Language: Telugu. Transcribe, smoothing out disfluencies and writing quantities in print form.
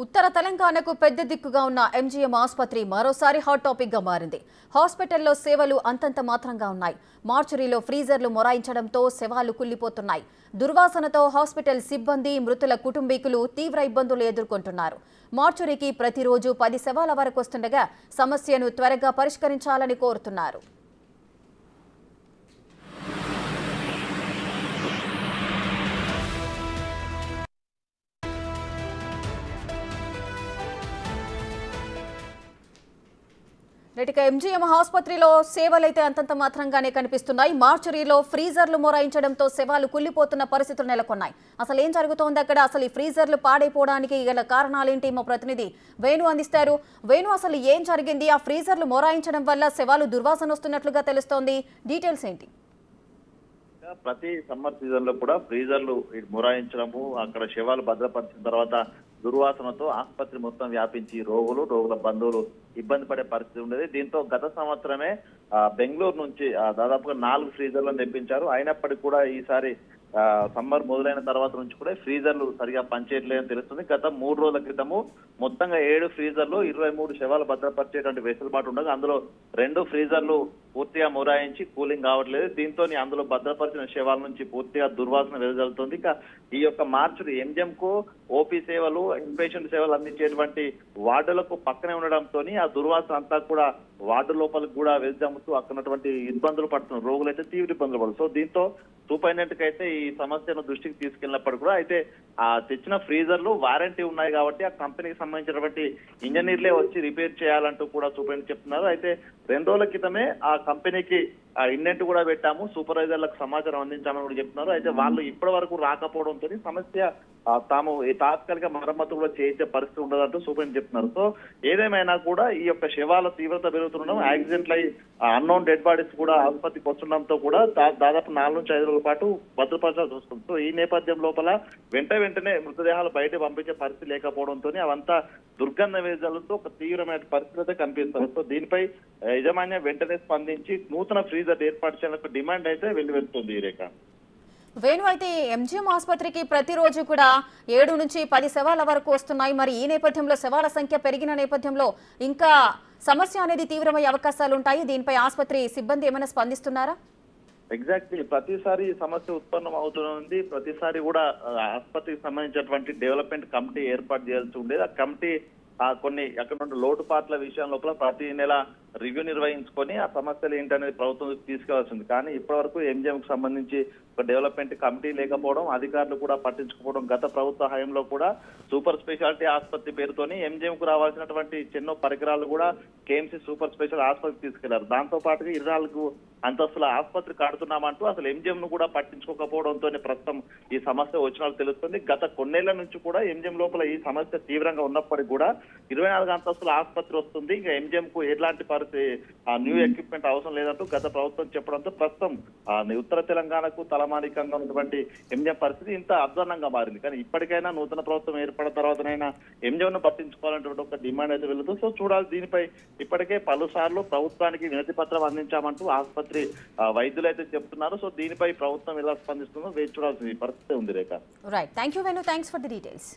ఉత్తర తెలంగాణకు పెద్ద దిక్కుగా ఉన్న ఎంజీఎం ఆసుపత్రి మరోసారి హాట్ టాపిక్ గా మారింది. హాస్పిటల్లో సేవలు అంతంత మాత్రంగా ఉన్నాయి. మార్చురీలో ఫ్రీజర్లు మొరాయించడంతో శవాలు కుళ్లిపోతున్నాయి. దుర్వాసనతో హాస్పిటల్ సిబ్బంది, మృతుల కుటుంబీకులు తీవ్ర ఇబ్బందులు ఎదుర్కొంటున్నారు. మార్చురీకి ప్రతిరోజు 10 శవాల వరకు వస్తుండగా సమస్యను త్వరగా పరిష్కరించాలని కోరుతున్నారు. ఇక ఎంజీఎం ఆసుపత్రిలో సేవలైతే అంతంత మాత్రంగానే కనిపిస్తున్నాయి. మార్చురీలో ఫ్రీజర్లు మొరాయించడంతో శవాలు కుళ్లిపోతున్న పరిస్థితులు నెలకొన్నాయి. అసలు ఏం జరుగుతోంది అక్కడ? అసలు ఈ ఫ్రీజర్లు పాడైపోవడానికి గల కారణాలేంటి? మా ప్రతినిధి వేణు అందిస్తారు. వేణు, అసలు ఏం జరిగింది? ఆ ఫ్రీజర్లు మొరాయించడం వల్ల శవాలు దుర్వాసన వస్తున్నట్లుగా తెలుస్తోంది. డీటెయిల్స్ ఏంటి? ప్రతి సమ్మర్ సీజన్ లో కూడా ఫ్రీజర్లు మొరాయించడము, అక్కడ శవాలు భద్రపరిచిన తర్వాత దుర్వాసనతో ఆసుపత్రి మొత్తం వ్యాపించి రోగుల బంధువులు ఇబ్బంది పడే పరిస్థితి ఉండేది. దీంతో గత సంవత్సరమే బెంగళూరు నుంచి దాదాపుగా 4 ఫ్రీజర్లను తెప్పించారు. అయినప్పటికీ కూడా ఈసారి సమ్మర్ మొదలైన తర్వాత నుంచి కూడా ఫ్రీజర్లు సరిగా పనిచేయట్లేదని తెలుస్తుంది. గత 3 రోజుల క్రితము మొత్తంగా 7 ఫ్రీజర్లు 23 శవాలు భద్రపరిచేటువంటి వెసులుబాటు ఉండగా అందులో 2 ఫ్రీజర్లు పూర్తిగా మొరాయించి కూలింగ్ కావట్లేదు. దీంతో అందులో భద్రపరిచిన శవాల నుంచి పూర్తిగా దుర్వాసన వెదజల్లుతుంది. ఇక ఈ యొక్క మార్చురీ ఎంజిఎం కు ఓపీ సేవలు, ఇన్పేషెంట్ సేవలు అందించేటువంటి వార్డులకు పక్కనే ఉండడంతో ఆ దుర్వాసన అంతా కూడా వార్డు లోపలికి కూడా వెదజమ్ముతూ అక్కడటువంటి ఇబ్బందులు పడుతున్నారు. రోగులైతే తీవ్ర ఇబ్బందులు పడుతుంది. సో దీంతో సూపరింటెండెంట్ కి అయితే ఈ సమస్యను దృష్టికి తీసుకెళ్ళినప్పుడు కూడా అయితే ఆ తెచ్చిన ఫ్రీజర్లు వారంటీ ఉన్నాయి కాబట్టి ఆ కంపెనీకి సంబంధించినటువంటి ఇంజనీర్లే వచ్చి రిపేర్ చేయాలంటూ కూడా సూపరింటెండెంట్ చెప్తున్నారు. అయితే 2 రోజుల క్రితమే ఆ కంపెనీకి ఇండెంట్ కూడా పెట్టాము, సూపర్వైజర్లకు సమాచారం అందించామని కూడా చెప్తున్నారు. అయితే వాళ్ళు ఇప్పటి వరకు రాకపోవడంతో సమస్య తాము తాత్కాలిక మరమ్మతు కూడా చేయించే పరిస్థితి ఉండదంటూ సూపరింటెండెంట్ చెప్తున్నారు. సో ఏదేమైనా కూడా ఈ యొక్క శవాల తీవ్రత పెరుగుతుండడం, యాక్సిడెంట్లు అయి అన్నోన్ డెడ్ బాడీస్ కూడా ఆసుపత్రికి వస్తుండడంతో కూడా దాదాపు 4 నుంచి 5 రోజుల పాటు భద్రపరచాల్సి వస్తుంది. సో ఈ నేపథ్యం లోపల వెంటనే మృతదేహాలు బయట పంపించే పరిస్థితి లేకపోవడంతో అవంతా దుర్గంధ వేజాలతో ఒక తీవ్రమైన పరిస్థితి అయితే కనిపిస్తుంది. సో దీనిపై యజమాన్యం వెంటనే స్పందించి నూతన ఫ్రీజర్ ఏర్పాటు చేయాలని డిమాండ్ అయితే వెళ్తుంది. రేఖ వేణు, అయితే ఎంజీఎం ఆసుపత్రికి ప్రతిరోజు కూడా 7 నుంచి 10 శవాల వరకు వస్తున్నాయి. మరి ఈ నేపథ్యంలో శవాల సంఖ్య పెరిగిన నేపథ్యంలో ఇంకా సమస్య అనేది తీవ్రమయ్యే అవకాశాలు ఉంటాయి. దీనిపై ఆసుపత్రి సిబ్బంది ఏమైనా స్పందిస్తున్నారా? ఎగ్జాక్ట్లీ ప్రతిసారి సమస్య ఉత్పన్నం అవుతుంది. ప్రతిసారి కూడా ఆసుపత్రికి సంబంధించినటువంటి డెవలప్మెంట్ కమిటీ ఏర్పాటు చేయాల్సి ఉండేది. ఆ కమిటీ కొన్ని అక్కడ లోటుపాట్ల విషయం లోపల ప్రతి నెల రివ్యూ నిర్వహించుకొని ఆ సమస్యలు ఏంటనేది ప్రభుత్వం తీసుకెళ్లాల్సింది. కానీ ఇప్పటి వరకు ఎంజిఎం కు సంబంధించి ఒక డెవలప్మెంట్ కమిటీ లేకపోవడం, అధికారులు కూడా పట్టించుకోవడం, గత ప్రభుత్వ హయాంలో కూడా సూపర్ స్పెషాలిటీ ఆసుపత్రి పేరుతోని ఎంజిఎం కు రావాల్సినటువంటి ఎన్నో పరికరాలు కూడా కేఎంసీ సూపర్ స్పెషల్ ఆసుపత్రికి తీసుకెళ్లారు. దాంతో పాటుగా 24 అంతస్తుల ఆసుపత్రి కడుతున్నామంటూ అసలు ఎంజిఎం ను కూడా పట్టించుకోకపోవడంతో ప్రస్తుతం ఈ సమస్య వచ్చినట్టు తెలుస్తుంది. గత కొన్నేళ్ల నుంచి కూడా ఎంజిఎం లోపల ఈ సమస్య తీవ్రంగా ఉన్నప్పటికీ కూడా 24 అంతస్తుల ఆసుపత్రి వస్తుంది. ఇంకా ఎంజిఎం కు ఎలాంటి న్యూ ఎక్విప్మెంట్ అవసరం లేదంటూ గత ప్రభుత్వం చెప్పడంతో ప్రస్తుతం ఉత్తర తెలంగాణకు తలమానికంగా ఉన్నటువంటి ఎంజిఎం పరిస్థితి ఇంత అధ్వాన్నంగా మారింది. కానీ ఇప్పటికైనా నూతన ప్రభుత్వం ఏర్పడిన తర్వాతనైనా ఎంజిఎం ను పట్టించుకోవాలనేటువంటి ఒక డిమాండ్ అయితే వెళ్తుంది. సో చూడాలి. దీనిపై ఇప్పటికే పలుసార్లు ప్రభుత్వానికి వినతి పత్రం అందించామంటూ ఆసుపత్రి వైద్యులు అయితే చెప్తున్నారు. సో దీనిపై ప్రభుత్వం ఎలా స్పందిస్తుందో వేచి చూడాల్సిన పరిస్థితి ఉంది. Rekha right, thank you Venu, thanks for the details.